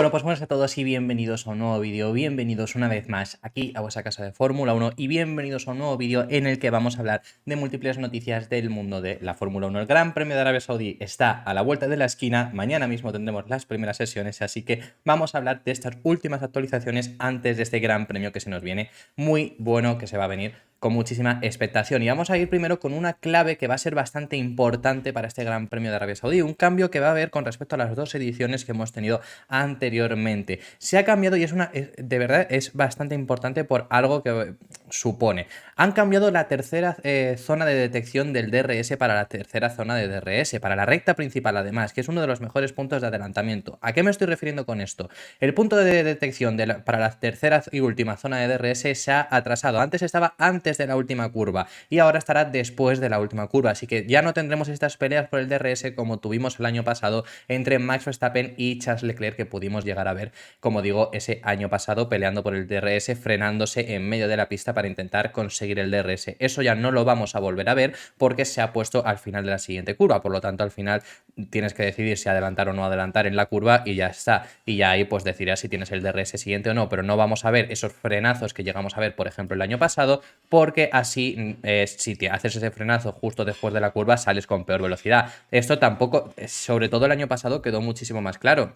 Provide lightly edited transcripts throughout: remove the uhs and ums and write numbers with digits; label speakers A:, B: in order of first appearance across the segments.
A: Bueno, pues buenas a todos y bienvenidos a un nuevo vídeo, bienvenidos una vez más aquí a vuestra casa de Fórmula 1 y bienvenidos a un nuevo vídeo en el que vamos a hablar de múltiples noticias del mundo de la Fórmula 1. El Gran Premio de Arabia Saudí está a la vuelta de la esquina, mañana mismo tendremos las primeras sesiones, así que vamos a hablar de estas últimas actualizaciones antes de este Gran Premio que se nos viene muy bueno, que se va a venir con muchísima expectación. Y vamos a ir primero con una clave que va a ser bastante importante para este Gran Premio de Arabia Saudí, un cambio que va a haber con respecto a las dos ediciones que hemos tenido anteriormente. Se ha cambiado y de verdad es bastante importante por algo que supone. Han cambiado la tercera zona de detección del DRS para la tercera zona de DRS, para la recta principal además, que es uno de los mejores puntos de adelantamiento. ¿A qué me estoy refiriendo con esto? El punto de detección para la tercera y última zona de DRS se ha atrasado. Antes estaba antes de la última curva y ahora estará después de la última curva, así que ya no tendremos estas peleas por el DRS como tuvimos el año pasado entre Max Verstappen y Charles Leclerc, que pudimos llegar a ver, como digo, ese año pasado peleando por el DRS, frenándose en medio de la pista para intentar conseguir el DRS. Eso ya no lo vamos a volver a ver porque se ha puesto al final de la siguiente curva, por lo tanto al final tienes que decidir si adelantar o no adelantar en la curva y ya está, y ya ahí pues decidirás si tienes el DRS siguiente o no, pero no vamos a ver esos frenazos que llegamos a ver por ejemplo el año pasado, porque así si te haces ese frenazo justo después de la curva sales con peor velocidad. Esto tampoco, sobre todo el año pasado, quedó muchísimo más claro.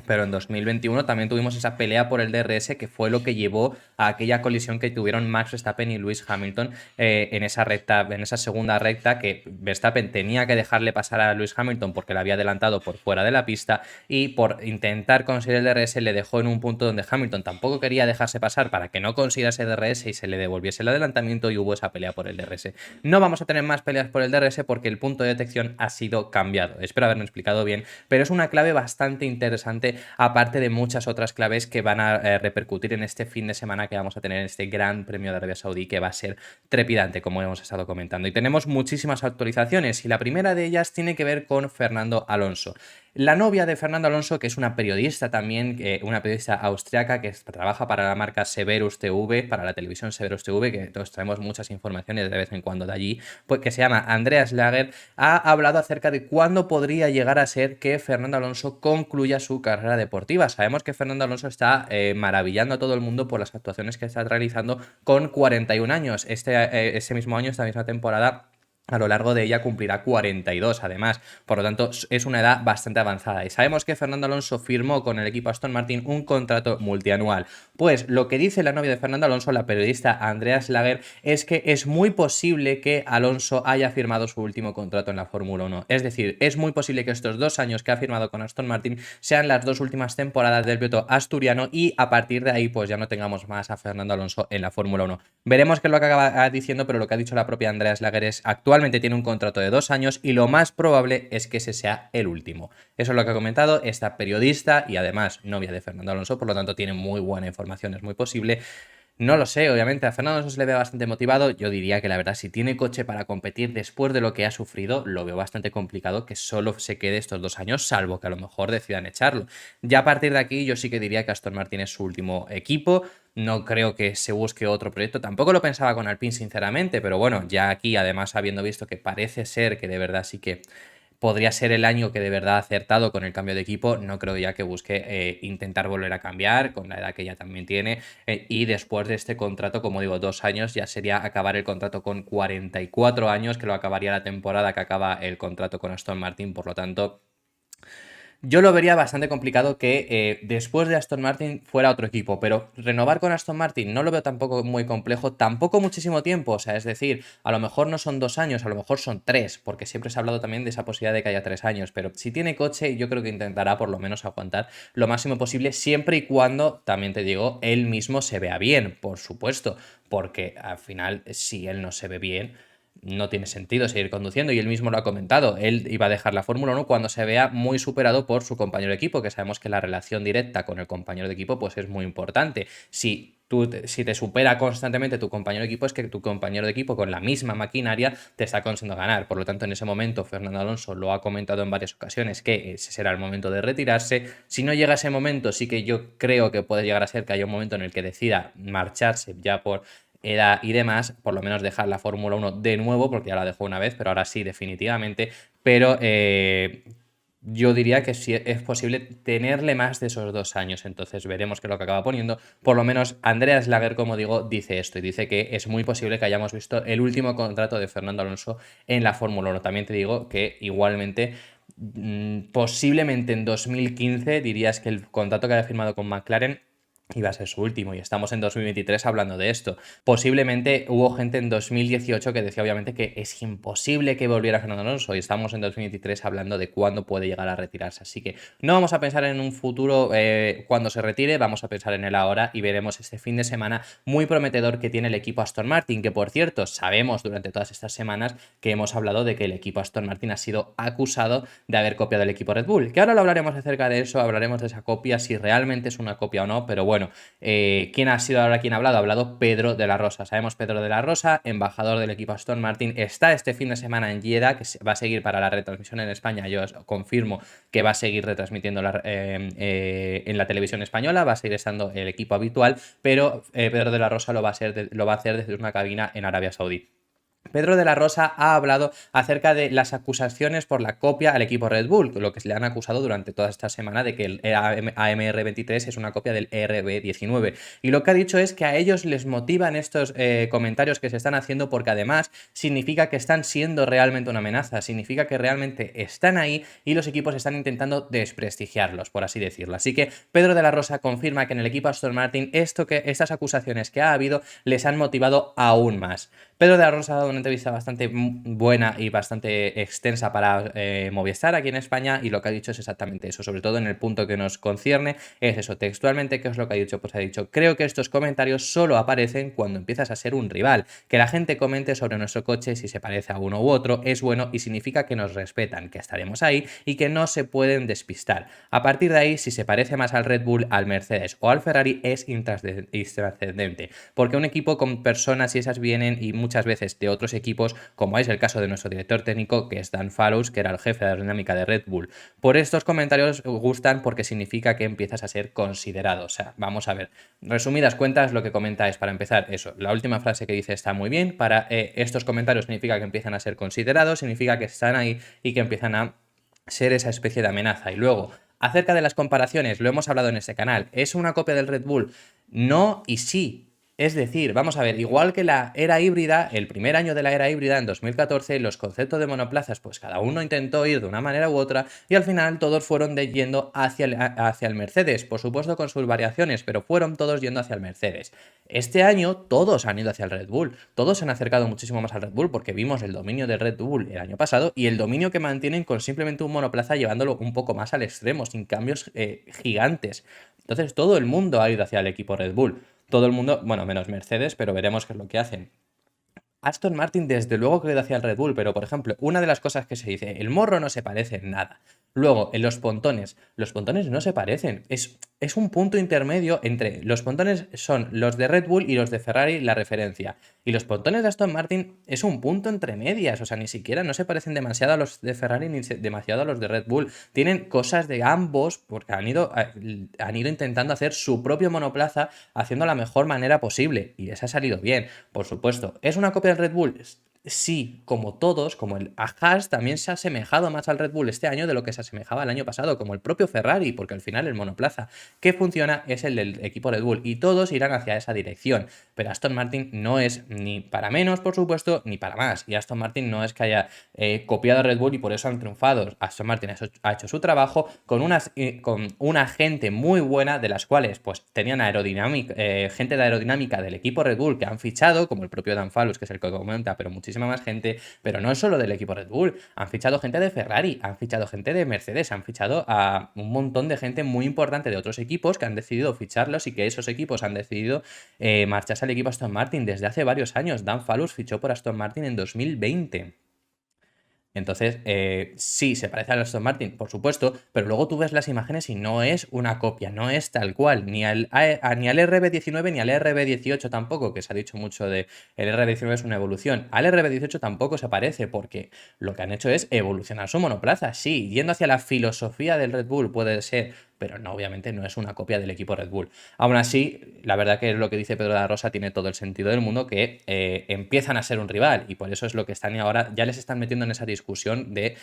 A: Pero en 2021 también tuvimos esa pelea por el DRS que fue lo que llevó a aquella colisión que tuvieron Max Verstappen y Lewis Hamilton en esa recta, en esa segunda recta, que Verstappen tenía que dejarle pasar a Lewis Hamilton porque le había adelantado por fuera de la pista y por intentar conseguir el DRS le dejó en un punto donde Hamilton tampoco quería dejarse pasar para que no consiga ese DRS y se le devolviese el adelantamiento y hubo esa pelea por el DRS. No vamos a tener más peleas por el DRS porque el punto de detección ha sido cambiado. Espero haberme explicado bien, pero es una clave bastante interesante, aparte de muchas otras claves que van a repercutir en este fin de semana que vamos a tener en este Gran Premio de Arabia Saudí, que va a ser trepidante, como hemos estado comentando. Y tenemos muchísimas actualizaciones y la primera de ellas tiene que ver con Fernando Alonso. La novia de Fernando Alonso, que es una periodista también, una periodista austriaca que trabaja para la marca Severus TV, para la televisión Severus TV, que todos traemos muchas informaciones de vez en cuando de allí, pues que se llama Andrea Schlager, ha hablado acerca de cuándo podría llegar a ser que Fernando Alonso concluya su carrera deportiva. Sabemos que Fernando Alonso está maravillando a todo el mundo por las actuaciones que está realizando con 41 años. Ese mismo año, esta misma temporada, a lo largo de ella cumplirá 42 además, por lo tanto es una edad bastante avanzada y sabemos que Fernando Alonso firmó con el equipo Aston Martin un contrato multianual. Pues lo que dice la novia de Fernando Alonso, la periodista Andrea Schlager, es que es muy posible que Alonso haya firmado su último contrato en la Fórmula 1, es decir, es muy posible que estos 2 años que ha firmado con Aston Martin sean las 2 últimas temporadas del piloto asturiano y a partir de ahí pues ya no tengamos más a Fernando Alonso en la Fórmula 1. Veremos qué es lo que acaba diciendo, pero lo que ha dicho la propia Andrea Schlager es actualmente tiene un contrato de 2 años y lo más probable es que ese sea el último. Eso es lo que ha comentado esta periodista y además novia de Fernando Alonso, por lo tanto tiene muy buena información, es muy posible. No lo sé, obviamente a Fernando Alonso se le ve bastante motivado. Yo diría que la verdad, si tiene coche para competir después de lo que ha sufrido, lo veo bastante complicado que solo se quede estos 2 años, salvo que a lo mejor decidan echarlo. Ya a partir de aquí, yo sí que diría que Aston Martin es su último equipo. No creo que se busque otro proyecto. Tampoco lo pensaba con Alpine, sinceramente, pero bueno, ya aquí, además, habiendo visto que parece ser que de verdad sí que podría ser el año que de verdad ha acertado con el cambio de equipo, no creo ya que busque intentar volver a cambiar con la edad que ya también tiene y después de este contrato, como digo, 2 años, ya sería acabar el contrato con 44 años, que lo acabaría la temporada que acaba el contrato con Aston Martin, por lo tanto yo lo vería bastante complicado que después de Aston Martin fuera otro equipo, pero renovar con Aston Martin no lo veo tampoco muy complejo, tampoco muchísimo tiempo, o sea, es decir, a lo mejor no son 2 años, a lo mejor son 3, porque siempre se ha hablado también de esa posibilidad de que haya 3 años, pero si tiene coche yo creo que intentará por lo menos aguantar lo máximo posible, siempre y cuando, también te digo, él mismo se vea bien, por supuesto, porque al final si él no se ve bien no tiene sentido seguir conduciendo y él mismo lo ha comentado, él iba a dejar la Fórmula 1 cuando se vea muy superado por su compañero de equipo, que sabemos que la relación directa con el compañero de equipo pues es muy importante. Si te supera constantemente tu compañero de equipo es que tu compañero de equipo con la misma maquinaria te está consiguiendo ganar, por lo tanto en ese momento Fernando Alonso lo ha comentado en varias ocasiones que ese será el momento de retirarse. Si no llega ese momento, sí que yo creo que puede llegar a ser que haya un momento en el que decida marcharse ya por edad y demás, por lo menos dejar la Fórmula 1 de nuevo, porque ya la dejó una vez, pero ahora sí, definitivamente. Pero yo diría que sí es posible tenerle más de esos 2 años, entonces veremos qué es lo que acaba poniendo. Por lo menos Andreas Lager, como digo, dice esto y dice que es muy posible que hayamos visto el último contrato de Fernando Alonso en la Fórmula 1. También te digo que igualmente posiblemente en 2015 dirías que el contrato que había firmado con McLaren iba a ser su último y estamos en 2023 hablando de esto. Posiblemente hubo gente en 2018 que decía obviamente que es imposible que volviera Fernando Alonso y estamos en 2023 hablando de cuándo puede llegar a retirarse. Así que no vamos a pensar en un futuro cuando se retire, vamos a pensar en él ahora y veremos este fin de semana muy prometedor que tiene el equipo Aston Martin, que por cierto sabemos durante todas estas semanas que hemos hablado de que el equipo Aston Martin ha sido acusado de haber copiado el equipo Red Bull, que ahora lo hablaremos acerca de eso, hablaremos de esa copia, si realmente es una copia o no, pero bueno, ¿quién ha sido ahora quien ha hablado? Ha hablado Pedro de la Rosa. Sabemos Pedro de la Rosa, embajador del equipo Aston Martin, está este fin de semana en Jeddah, que va a seguir para la retransmisión en España. Yo os confirmo que va a seguir retransmitiendo en la televisión española, va a seguir estando el equipo habitual, pero Pedro de la Rosa lo va a hacer desde una cabina en Arabia Saudí. Pedro de la Rosa ha hablado acerca de las acusaciones por la copia al equipo Red Bull, lo que se le han acusado durante toda esta semana de que el AMR23 es una copia del RB19. Y lo que ha dicho es que a ellos les motivan estos comentarios que se están haciendo porque además significa que están siendo realmente una amenaza, significa que realmente están ahí y los equipos están intentando desprestigiarlos, por así decirlo. Así que Pedro de la Rosa confirma que en el equipo Aston Martin estas acusaciones que ha habido les han motivado aún más. Pedro de la Rosa ha dado una entrevista bastante buena y bastante extensa para Movistar aquí en España y lo que ha dicho es exactamente eso, sobre todo en el punto que nos concierne, es eso, textualmente, ¿qué es lo que ha dicho? Pues ha dicho, creo que estos comentarios solo aparecen cuando empiezas a ser un rival, que la gente comente sobre nuestro coche si se parece a uno u otro, es bueno y significa que nos respetan, que estaremos ahí y que no se pueden despistar. A partir de ahí, si se parece más al Red Bull, al Mercedes o al Ferrari, es intrascendente, porque un equipo con personas y esas vienen y muchas veces de otros equipos, como es el caso de nuestro director técnico, que es Dan Fallows, que era el jefe de aerodinámica de Red Bull. Por estos comentarios gustan porque significa que empiezas a ser considerado. O sea, vamos a ver. Resumidas cuentas, lo que comenta es, para empezar, eso. La última frase que dice está muy bien. Para estos comentarios significa que empiezan a ser considerados, significa que están ahí y que empiezan a ser esa especie de amenaza. Y luego, acerca de las comparaciones, lo hemos hablado en este canal. ¿Es una copia del Red Bull? No y sí. Es decir, vamos a ver, igual que la era híbrida, el primer año de la era híbrida, en 2014, los conceptos de monoplazas, pues cada uno intentó ir de una manera u otra y al final todos fueron yendo hacia el Mercedes, por supuesto con sus variaciones, pero fueron todos yendo hacia el Mercedes. Este año todos han ido hacia el Red Bull, todos se han acercado muchísimo más al Red Bull porque vimos el dominio del Red Bull el año pasado y el dominio que mantienen con simplemente un monoplaza llevándolo un poco más al extremo, sin cambios gigantes. Entonces todo el mundo ha ido hacia el equipo Red Bull. Todo el mundo, bueno, menos Mercedes, pero veremos qué es lo que hacen. Aston Martin desde luego que ha ido hacia el Red Bull, pero por ejemplo, una de las cosas que se dice, el morro no se parece en nada. Luego, en los pontones no se parecen. Es un punto intermedio entre los pontones son los de Red Bull y los de Ferrari la referencia. Y los pontones de Aston Martin es un punto entre medias. O sea, ni siquiera no se parecen demasiado a los de Ferrari ni demasiado a los de Red Bull. Tienen cosas de ambos porque han ido intentando hacer su propio monoplaza haciendo la mejor manera posible. Y les ha salido bien, por supuesto. ¿Es una copia del Red Bull? Sí, como todos, como el Haas también se ha asemejado más al Red Bull este año de lo que se asemejaba el año pasado, como el propio Ferrari, porque al final el monoplaza que funciona es el del equipo Red Bull y todos irán hacia esa dirección. Pero Aston Martin no es ni para menos, por supuesto, ni para más. Y Aston Martin no es que haya copiado a Red Bull y por eso han triunfado. Aston Martin ha hecho su trabajo con una gente muy buena, de las cuales pues tenían gente de aerodinámica del equipo Red Bull que han fichado, como el propio Dan Fallows, que es el que comenta, pero muchísima más gente, pero no solo del equipo Red Bull, han fichado gente de Ferrari, han fichado gente de Mercedes, han fichado a un montón de gente muy importante de otros equipos que han decidido ficharlos y que esos equipos han decidido marcharse al equipo Aston Martin desde hace varios años. Dan Fallows fichó por Aston Martin en 2020. Entonces, sí, se parece al Aston Martin, por supuesto, pero luego tú ves las imágenes y no es una copia, no es tal cual, ni al RB19 ni al RB18 tampoco, que se ha dicho mucho de el RB19 es una evolución. Al RB18 tampoco se parece, porque lo que han hecho es evolucionar su monoplaza, sí, yendo hacia la filosofía del Red Bull puede ser pero no, obviamente no es una copia del equipo Red Bull. Aún así, la verdad que es lo que dice Pedro de la Rosa, tiene todo el sentido del mundo, que empiezan a ser un rival y por eso es lo que están ahora, ya les están metiendo en esa discusión de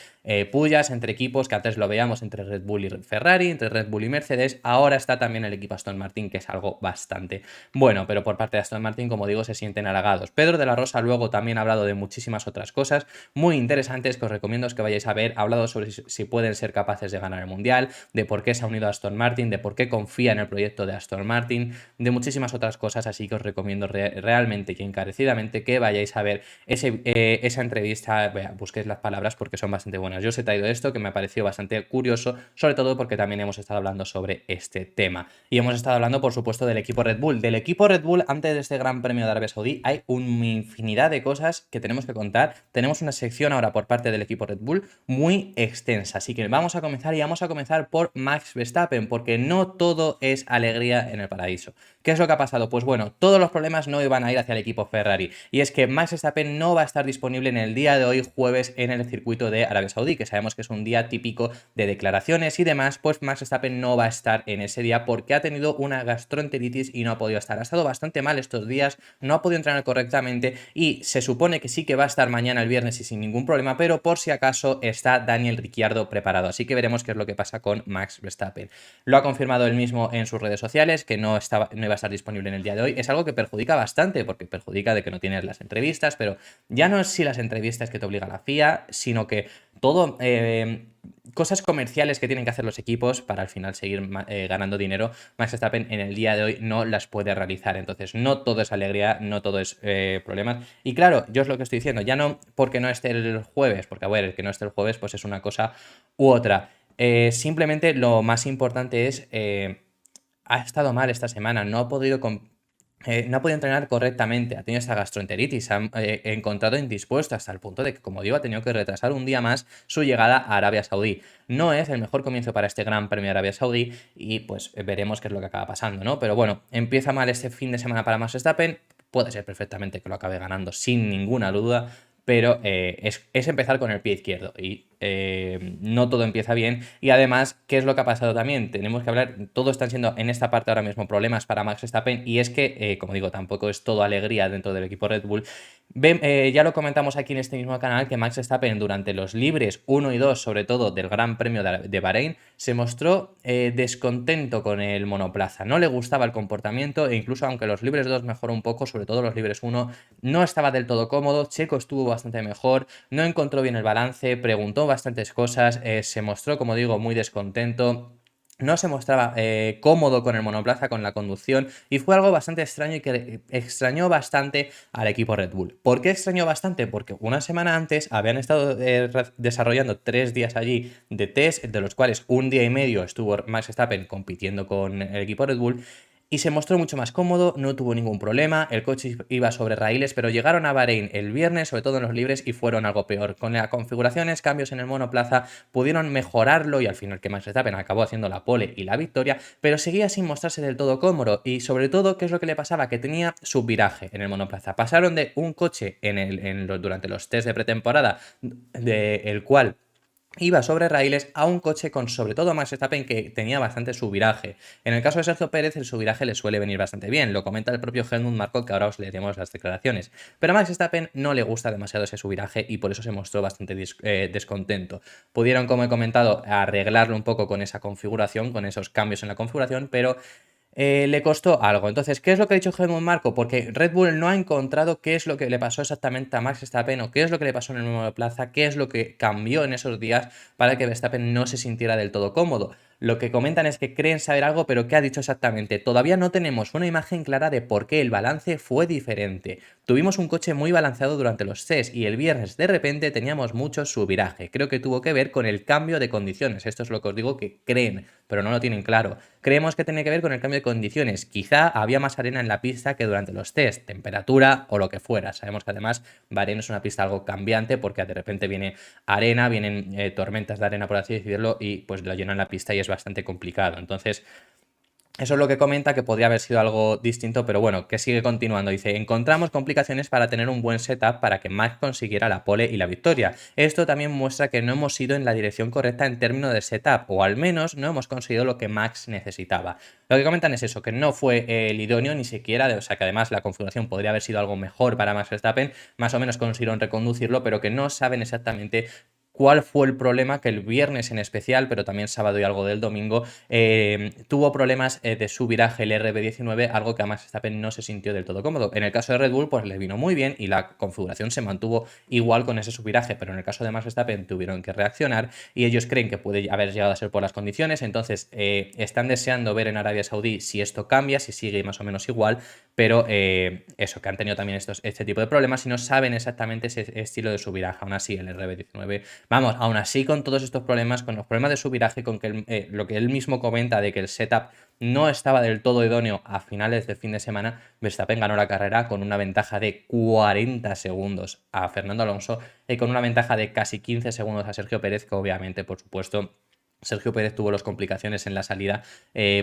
A: pullas entre equipos, que antes lo veíamos entre Red Bull y Ferrari, entre Red Bull y Mercedes, ahora está también el equipo Aston Martin, que es algo bastante bueno, pero por parte de Aston Martin, como digo, se sienten halagados. Pedro de la Rosa luego también ha hablado de muchísimas otras cosas muy interesantes que os recomiendo que vayáis a ver. Ha hablado sobre si pueden ser capaces de ganar el Mundial, de por qué se ha unido a Aston Martin, de por qué confía en el proyecto de Aston Martin, de muchísimas otras cosas, así que os recomiendo realmente y encarecidamente que vayáis a ver esa entrevista, busquéis las palabras porque son bastante buenas. Yo os he traído esto que me ha parecido bastante curioso, sobre todo porque también hemos estado hablando sobre este tema. Y hemos estado hablando, por supuesto, del equipo Red Bull. Del equipo Red Bull, antes de este Gran Premio de Arabia Saudí, hay una infinidad de cosas que tenemos que contar. Tenemos una sección ahora por parte del equipo Red Bull muy extensa, así que vamos a comenzar por Max Verstappen, porque no todo es alegría en el paraíso. ¿Qué es lo que ha pasado? Pues bueno, todos los problemas no iban a ir hacia el equipo Ferrari, y es que Max Verstappen no va a estar disponible en el día de hoy, jueves, en el circuito de Arabia Saudí, que sabemos que es un día típico de declaraciones y demás. Pues Max Verstappen no va a estar en ese día porque ha tenido una gastroenteritis y no ha podido estar. Ha estado bastante mal estos días, no ha podido entrenar correctamente y se supone que sí que va a estar mañana el viernes y sin ningún problema, pero por si acaso está Daniel Ricciardo preparado, así que veremos qué es lo que pasa con Max Verstappen. Lo ha confirmado él mismo en sus redes sociales, que no iba a estar disponible en el día de hoy. Es algo que perjudica bastante, porque perjudica de que no tienes las entrevistas, pero ya no es si las entrevistas que te obliga la FIA, sino que todo... cosas comerciales que tienen que hacer los equipos para al final seguir ganando dinero, Max Verstappen en el día de hoy no las puede realizar. Entonces no todo es alegría, no todo es problemas. Y claro, yo es lo que estoy diciendo, ya no porque no esté el jueves, porque a ver, el que no esté el jueves pues es una cosa u otra. Simplemente lo más importante es, ha estado mal esta semana, no ha podido no ha podido entrenar correctamente, ha tenido esta gastroenteritis, se ha encontrado indispuesto hasta el punto de que, como digo, ha tenido que retrasar un día más su llegada a Arabia Saudí. No es el mejor comienzo para este Gran Premio de Arabia Saudí y pues veremos qué es lo que acaba pasando, ¿no? Pero bueno, empieza mal este fin de semana para Max Verstappen, puede ser perfectamente que lo acabe ganando sin ninguna duda, pero es empezar con el pie izquierdo y no todo empieza bien. Y además, ¿qué es lo que ha pasado también? Tenemos que hablar, todo están siendo en esta parte ahora mismo problemas para Max Verstappen y es que, como digo, tampoco es todo alegría dentro del equipo Red Bull. Ya lo comentamos aquí en este mismo canal que Max Verstappen durante los libres 1 y 2, sobre todo del Gran Premio de Bahrein, se mostró descontento con el monoplaza, no le gustaba el comportamiento e incluso aunque los libres 2 mejoró un poco, sobre todo los libres 1, no estaba del todo cómodo. Checo estuvo bastante mejor, no encontró bien el balance, preguntó bastantes cosas, se mostró, como digo, muy descontento. No se mostraba cómodo con el monoplaza, con la conducción, y fue algo bastante extraño y que extrañó bastante al equipo Red Bull. ¿Por qué extrañó bastante? Porque una semana antes habían estado desarrollando 3 días allí de test, de los cuales un día y medio estuvo Max Verstappen compitiendo con el equipo Red Bull, y se mostró mucho más cómodo, no tuvo ningún problema, el coche iba sobre raíles, pero llegaron a Bahrein el viernes, sobre todo en los libres, y fueron algo peor. Con las configuraciones, cambios en el monoplaza, pudieron mejorarlo y al final que Max Verstappen acabó haciendo la pole y la victoria, pero seguía sin mostrarse del todo cómodo y sobre todo, ¿qué es lo que le pasaba? Que tenía subviraje en el monoplaza. Pasaron de un coche durante los test de pretemporada, el cual iba sobre raíles, a un coche con sobre todo Max Verstappen que tenía bastante subviraje. En el caso de Sergio Pérez el subviraje le suele venir bastante bien, lo comenta el propio Helmut Marko, que ahora os leeremos las declaraciones. Pero a Max Verstappen no le gusta demasiado ese subviraje y por eso se mostró bastante descontento. Pudieron, como he comentado, arreglarlo un poco con esa configuración, con esos cambios en la configuración, pero le costó algo. Entonces, ¿qué es lo que ha dicho Helmut Marko? Porque Red Bull no ha encontrado qué es lo que le pasó exactamente a Max Verstappen o qué es lo que le pasó en el monoplaza, qué es lo que cambió en esos días para que Verstappen no se sintiera del todo cómodo. Lo que comentan es que creen saber algo, pero ¿qué ha dicho exactamente? Todavía no tenemos una imagen clara de por qué el balance fue diferente. Tuvimos un coche muy balanceado durante los test y el viernes de repente teníamos mucho subviraje. Creo que tuvo que ver con el cambio de condiciones. Esto es lo que os digo que creen, pero no lo tienen claro. Creemos que tiene que ver con el cambio de condiciones. Quizá había más arena en la pista que durante los test, temperatura o lo que fuera. Sabemos que además Bahrein es una pista algo cambiante porque de repente viene arena, vienen tormentas de arena por así decirlo y pues lo llenan la pista y es bastante complicado. Entonces Eso es lo que comenta, que podría haber sido algo distinto, pero bueno, que sigue continuando. Dice, encontramos complicaciones para tener un buen setup para que Max consiguiera la pole y la victoria. Esto también muestra que no hemos ido en la dirección correcta en términos de setup, o al menos no hemos conseguido lo que Max necesitaba. Lo que comentan es eso, que no fue el idóneo ni siquiera, o sea que además la configuración podría haber sido algo mejor para Max Verstappen, más o menos consiguieron reconducirlo, pero que no saben exactamente cuál fue el problema, que el viernes en especial, pero también sábado y algo del domingo, tuvo problemas de su viraje el RB19, algo que a Max Verstappen no se sintió del todo cómodo. En el caso de Red Bull, pues le vino muy bien y la configuración se mantuvo igual con ese subviraje, pero en el caso de Max Verstappen tuvieron que reaccionar y ellos creen que puede haber llegado a ser por las condiciones, entonces están deseando ver en Arabia Saudí si esto cambia, si sigue más o menos igual, pero eso, que han tenido también este tipo de problemas y no saben exactamente ese estilo de subviraje. Aún así, el RB19, vamos, aún así con todos estos problemas, con los problemas de su viraje, con que lo que él mismo comenta de que el setup no estaba del todo idóneo a finales del fin de semana, Verstappen ganó la carrera con una ventaja de 40 segundos a Fernando Alonso y con una ventaja de casi 15 segundos a Sergio Pérez, que obviamente, por supuesto, Sergio Pérez tuvo las complicaciones en la salida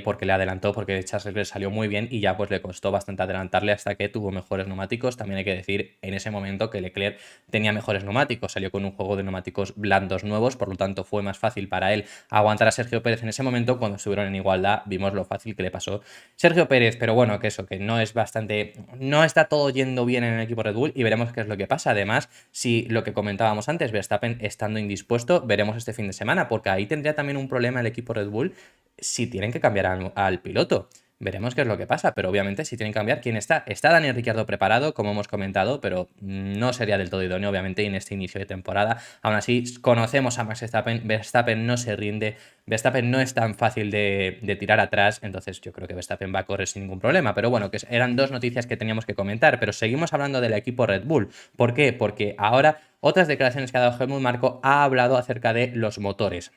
A: porque le adelantó, porque Charles Leclerc salió muy bien y ya pues le costó bastante adelantarle hasta que tuvo mejores neumáticos. También hay que decir en ese momento que Leclerc tenía mejores neumáticos, salió con un juego de neumáticos blandos nuevos, por lo tanto fue más fácil para él aguantar a Sergio Pérez en ese momento. Cuando estuvieron en igualdad vimos lo fácil que le pasó Sergio Pérez, pero bueno, que eso, que no es bastante, no está todo yendo bien en el equipo Red Bull y veremos qué es lo que pasa. Además, si lo que comentábamos antes, Verstappen estando indispuesto, veremos este fin de semana, porque ahí tendría también un problema el equipo Red Bull si tienen que cambiar al piloto. Veremos qué es lo que pasa, pero obviamente si tienen que cambiar, ¿quién está? Está Daniel Ricciardo preparado, como hemos comentado, pero no sería del todo idóneo, obviamente, en este inicio de temporada. Aún así, conocemos a Max Verstappen, Verstappen no se rinde, Verstappen no es tan fácil de tirar atrás, entonces yo creo que Verstappen va a correr sin ningún problema. Pero bueno, que eran dos noticias que teníamos que comentar, pero seguimos hablando del equipo Red Bull. ¿Por qué? Porque ahora otras declaraciones que ha dado Helmut Marko ha hablado acerca de los motores.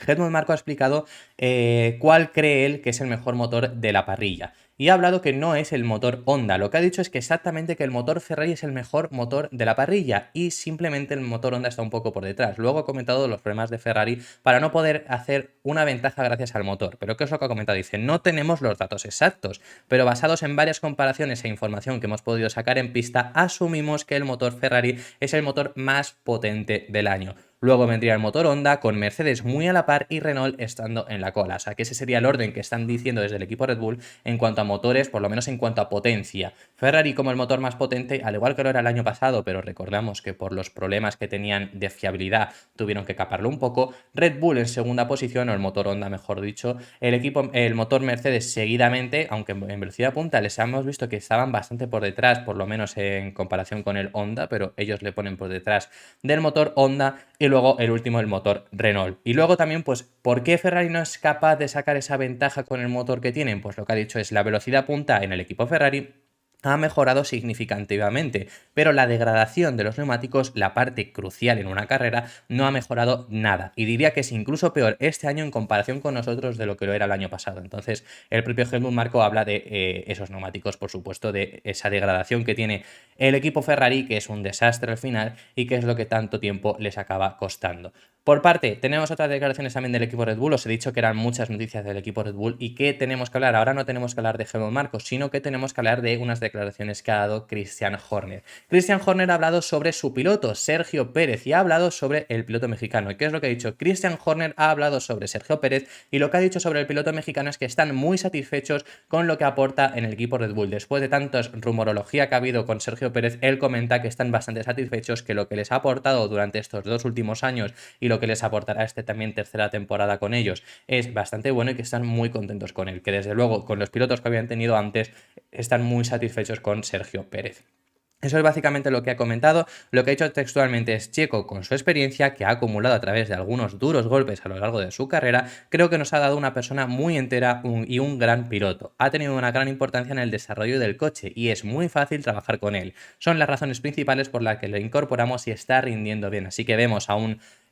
A: Helmut Marko ha explicado cuál cree él que es el mejor motor de la parrilla. Y ha hablado que no es el motor Honda. Lo que ha dicho es que exactamente que el motor Ferrari es el mejor motor de la parrilla y simplemente el motor Honda está un poco por detrás. Luego ha comentado los problemas de Ferrari para no poder hacer una ventaja gracias al motor. Pero ¿qué es lo que ha comentado? Dice, no tenemos los datos exactos, pero basados en varias comparaciones e información que hemos podido sacar en pista, asumimos que el motor Ferrari es el motor más potente del año. Luego vendría el motor Honda, con Mercedes muy a la par y Renault estando en la cola. O sea que ese sería el orden que están diciendo desde el equipo Red Bull en cuanto a motores, por lo menos en cuanto a potencia. Ferrari como el motor más potente, al igual que lo era el año pasado, pero recordamos que por los problemas que tenían de fiabilidad tuvieron que caparlo un poco. Red Bull en segunda posición, o el motor Honda mejor dicho. El motor Mercedes seguidamente, aunque en velocidad punta les hemos visto que estaban bastante por detrás, por lo menos en comparación con el Honda, pero ellos le ponen por detrás del motor Honda. Y luego el último, el motor Renault. Y luego también, pues, ¿por qué Ferrari no es capaz de sacar esa ventaja con el motor que tienen? Pues lo que ha dicho es la velocidad punta en el equipo Ferrari ha mejorado significativamente, pero la degradación de los neumáticos, la parte crucial en una carrera, no ha mejorado nada. Y diría que es incluso peor este año en comparación con nosotros de lo que lo era el año pasado. Entonces, el propio Helmut Marko habla de esos neumáticos, por supuesto, de esa degradación que tiene el equipo Ferrari, que es un desastre al final y que es lo que tanto tiempo les acaba costando. Por parte, tenemos otras declaraciones también del equipo Red Bull. Os he dicho que eran muchas noticias del equipo Red Bull y que tenemos que hablar. Ahora no tenemos que hablar de Helmut Marko, sino que tenemos que hablar de unas declaraciones que ha dado Christian Horner. Christian Horner ha hablado sobre su piloto, Sergio Pérez, y ha hablado sobre el piloto mexicano. ¿Y qué es lo que ha dicho? Christian Horner ha hablado sobre Sergio Pérez y lo que ha dicho sobre el piloto mexicano es que están muy satisfechos con lo que aporta en el equipo Red Bull. Después de tantos rumorología que ha habido con Sergio Pérez, él comenta que están bastante satisfechos, que lo que les ha aportado durante estos 2 últimos años y lo que les aportará este también tercera temporada con ellos es bastante bueno y que están muy contentos con él, que desde luego con los pilotos que habían tenido antes están muy satisfechos con Sergio Pérez. Eso es básicamente lo que ha comentado. Lo que ha dicho textualmente es: Checo, con su experiencia que ha acumulado a través de algunos duros golpes a lo largo de su carrera, creo que nos ha dado una persona muy entera y un gran piloto. Ha tenido una gran importancia en el desarrollo del coche y es muy fácil trabajar con él. Son las razones principales por las que lo incorporamos y está rindiendo bien. Así que vemos a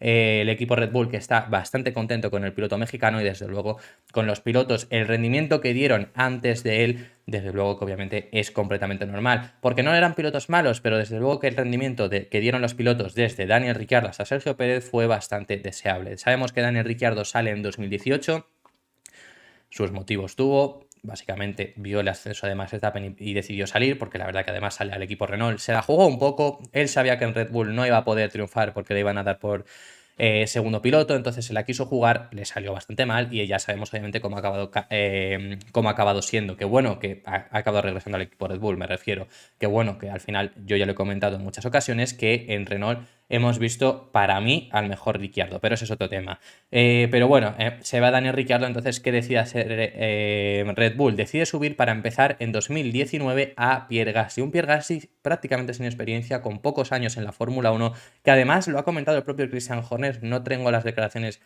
A: el equipo Red Bull que está bastante contento con el piloto mexicano y desde luego con los pilotos. El rendimiento que dieron antes de él, desde luego que obviamente es completamente normal, porque no eran pilotos malos, pero desde luego que el rendimiento que dieron los pilotos desde Daniel Ricciardo hasta Sergio Pérez fue bastante deseable. Sabemos que Daniel Ricciardo sale en 2018. sus motivos tuvo. Básicamente vio el ascenso de Max Verstappen y decidió salir, porque la verdad que además sale al equipo Renault. Se la jugó un poco, él sabía que en Red Bull no iba a poder triunfar porque le iban a dar por segundo piloto, entonces se la quiso jugar, le salió bastante mal y ya sabemos obviamente cómo ha acabado siendo. Que bueno, que ha acabado regresando al equipo Red Bull, me refiero. Que bueno, que al final yo ya lo he comentado en muchas ocasiones que en Renault hemos visto para mí al mejor Ricciardo, pero ese es otro tema. Pero bueno, se va Daniel Ricciardo, entonces ¿qué decide hacer Red Bull? Decide subir para empezar en 2019 a Pierre Gasly, un Pierre Gasly prácticamente sin experiencia, con pocos años en la Fórmula 1, que además lo ha comentado el propio Christian Horner. No tengo las declaraciones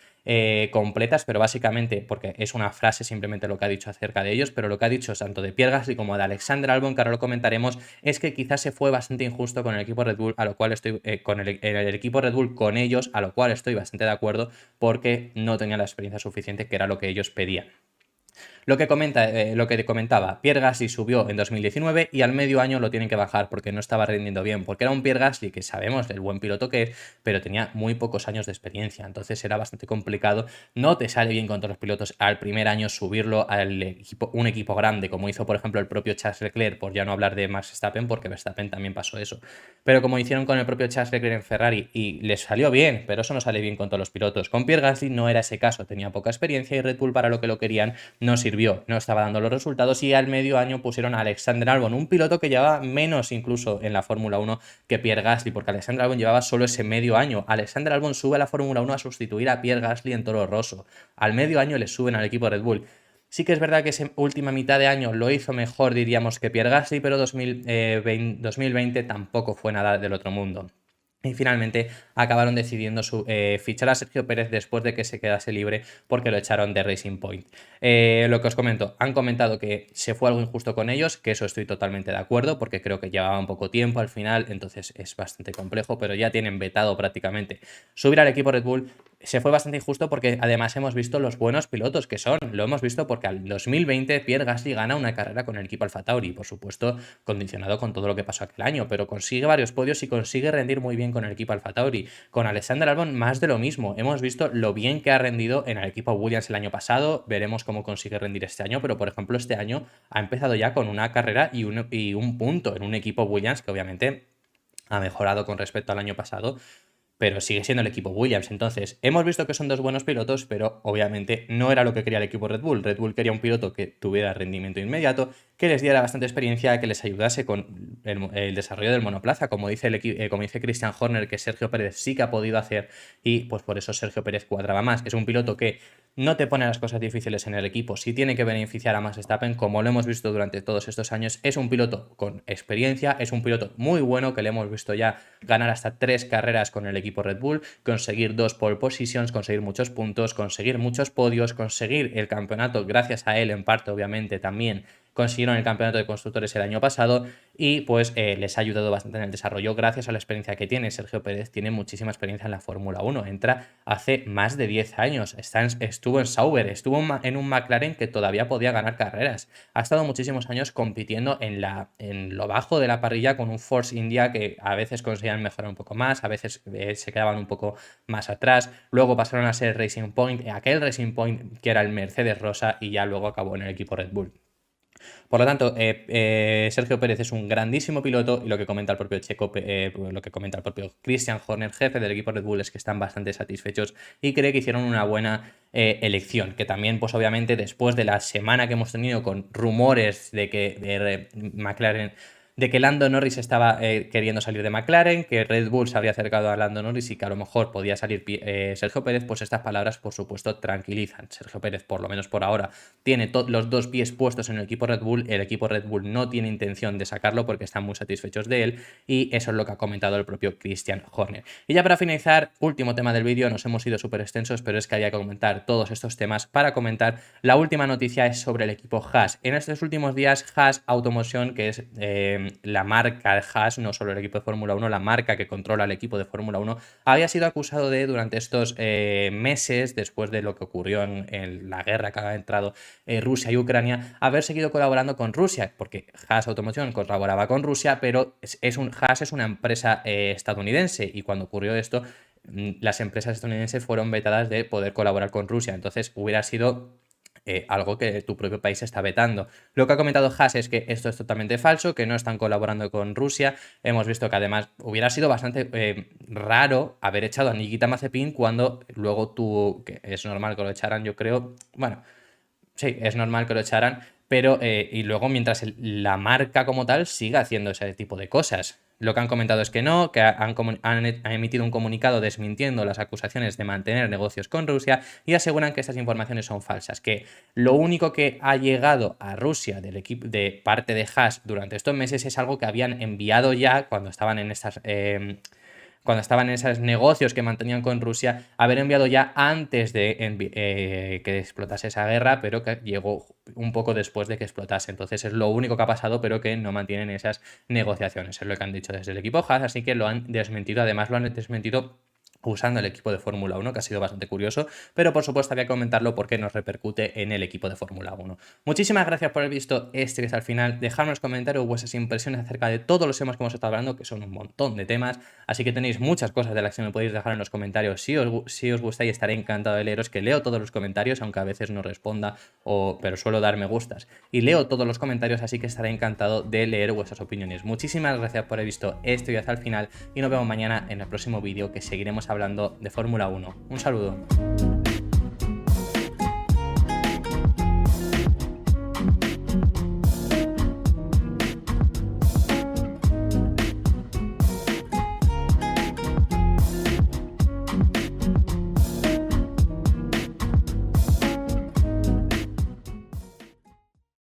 A: completas, pero básicamente, porque es una frase simplemente lo que ha dicho acerca de ellos, pero lo que ha dicho tanto de Pierre Gasly como de Alexander Albon, que ahora lo comentaremos, es que quizás se fue bastante injusto con el equipo Red Bull, a lo cual estoy con el equipo Red Bull con ellos, a lo cual estoy bastante de acuerdo, porque no tenía la experiencia suficiente, que era lo que ellos pedían. Lo que comentaba, Pierre Gasly subió en 2019 y al medio año lo tienen que bajar porque no estaba rindiendo bien, porque era un Pierre Gasly que sabemos del buen piloto que es, pero tenía muy pocos años de experiencia, entonces era bastante complicado. No te sale bien con todos los pilotos al primer año subirlo al equipo, un equipo grande, como hizo por ejemplo el propio Charles Leclerc, por ya no hablar de Max Verstappen, porque Verstappen también pasó eso. Pero como hicieron con el propio Charles Leclerc en Ferrari y les salió bien, pero eso no sale bien con todos los pilotos. Con Pierre Gasly no era ese caso, tenía poca experiencia y Red Bull para lo que lo querían no sirvió, no estaba dando los resultados y al medio año pusieron a Alexander Albon, un piloto que llevaba menos incluso en la Fórmula 1 que Pierre Gasly, porque Alexander Albon llevaba solo ese medio año. Alexander Albon sube a la Fórmula 1 a sustituir a Pierre Gasly en Toro Rosso. Al medio año le suben al equipo Red Bull. Sí que es verdad que esa última mitad de año lo hizo mejor, diríamos, que Pierre Gasly, pero 2020 tampoco fue nada del otro mundo. Y finalmente acabaron decidiendo fichar a Sergio Pérez después de que se quedase libre porque lo echaron de Racing Point. Lo que os comento, han comentado que se fue algo injusto con ellos, que eso estoy totalmente de acuerdo porque creo que llevaba un poco tiempo al final, entonces es bastante complejo, pero ya tienen vetado prácticamente subir al equipo Red Bull. Se fue bastante injusto porque además hemos visto los buenos pilotos que son. Lo hemos visto porque al 2020 Pierre Gasly gana una carrera con el equipo AlphaTauri, por supuesto condicionado con todo lo que pasó aquel año, pero consigue varios podios y consigue rendir muy bien con el equipo AlphaTauri. Con Alexander Albon más de lo mismo. Hemos visto lo bien que ha rendido en el equipo Williams el año pasado, veremos cómo consigue rendir este año, pero por ejemplo este año ha empezado ya con una carrera y un punto en un equipo Williams que obviamente ha mejorado con respecto al año pasado, pero sigue siendo el equipo Williams. Entonces, hemos visto que son dos buenos pilotos, pero obviamente no era lo que quería el equipo Red Bull. Red Bull quería un piloto que tuviera rendimiento inmediato, que les diera bastante experiencia, que les ayudase con el desarrollo del monoplaza, como dice, como dice Christian Horner, que Sergio Pérez sí que ha podido hacer, y pues por eso Sergio Pérez cuadraba más, que es un piloto que no te pone las cosas difíciles en el equipo, si tiene que beneficiar a Max Verstappen, como lo hemos visto durante todos estos años. Es un piloto con experiencia, es un piloto muy bueno, que le hemos visto ya ganar hasta 3 carreras con el equipo Red Bull, conseguir 2 pole positions, conseguir muchos puntos, conseguir muchos podios, conseguir el campeonato gracias a él en parte obviamente también. Consiguieron el campeonato de constructores el año pasado y pues les ha ayudado bastante en el desarrollo gracias a la experiencia que tiene. Sergio Pérez tiene muchísima experiencia en la Fórmula 1, entra hace más de 10 años, estuvo en Sauber, estuvo en un McLaren que todavía podía ganar carreras, ha estado muchísimos años compitiendo en lo bajo de la parrilla con un Force India que a veces conseguían mejorar un poco más, a veces se quedaban un poco más atrás, luego pasaron a ser Racing Point, aquel Racing Point que era el Mercedes Rosa y ya luego acabó en el equipo Red Bull. Por lo tanto, Sergio Pérez es un grandísimo piloto y lo que comenta el propio lo que comenta el propio Christian Horner, jefe del equipo Red Bull, es que están bastante satisfechos y cree que hicieron una buena elección. Que también, pues obviamente, después de la semana que hemos tenido con rumores de que McLaren, de que Lando Norris estaba queriendo salir de McLaren, que Red Bull se había acercado a Lando Norris y que a lo mejor podía salir Sergio Pérez, pues estas palabras, por supuesto, tranquilizan. Sergio Pérez, por lo menos por ahora, tiene los 2 pies puestos en el equipo Red Bull. El equipo Red Bull no tiene intención de sacarlo porque están muy satisfechos de él y eso es lo que ha comentado el propio Christian Horner. Y ya para finalizar, último tema del vídeo, nos hemos ido súper extensos, pero es que había que comentar todos estos temas para comentar. La última noticia es sobre el equipo Haas. En estos últimos días, Haas Automotion, que es la marca de Haas, no solo el equipo de Fórmula 1, la marca que controla el equipo de Fórmula 1, había sido acusado durante estos meses, después de lo que ocurrió en la guerra que ha entrado Rusia y Ucrania, haber seguido colaborando con Rusia, porque Haas Automotion colaboraba con Rusia, pero Haas es una empresa estadounidense y cuando ocurrió esto, las empresas estadounidenses fueron vetadas de poder colaborar con Rusia. Entonces hubiera sido algo que tu propio país está vetando. Lo que ha comentado Haas es que esto es totalmente falso, que no están colaborando con Rusia. Hemos visto que además hubiera sido bastante raro haber echado a Nikita Mazepin cuando luego tú, que es normal que lo echaran, yo creo, bueno, sí, es normal que lo echaran, pero y luego mientras la marca como tal siga haciendo ese tipo de cosas. Lo que han comentado es que no, que han emitido un comunicado desmintiendo las acusaciones de mantener negocios con Rusia y aseguran que estas informaciones son falsas, que lo único que ha llegado a Rusia del equipo de parte de Haas durante estos meses es algo que habían enviado ya cuando estaban en esos negocios que mantenían con Rusia, haber enviado ya antes de que explotase esa guerra, pero que llegó un poco después de que explotase. Entonces es lo único que ha pasado, pero que no mantienen esas negociaciones. Es lo que han dicho desde el equipo Haas, así que lo han desmentido. Además, lo han desmentido usando el equipo de Fórmula 1, que ha sido bastante curioso, pero por supuesto había que comentarlo porque nos repercute en el equipo de Fórmula 1. Muchísimas gracias por haber visto este vídeo hasta el final. Dejadme en los comentarios vuestras impresiones acerca de todos los temas que hemos estado hablando, que son un montón de temas, así que tenéis muchas cosas de las que me podéis dejar en los comentarios si os gusta, y estaré encantado de leeros, que leo todos los comentarios, aunque a veces no responda, pero suelo dar me gustas y leo todos los comentarios, así que estaré encantado de leer vuestras opiniones. Muchísimas gracias por haber visto este vídeo hasta el final y nos vemos mañana en el próximo vídeo, que seguiremos hablando de Fórmula 1. Un saludo.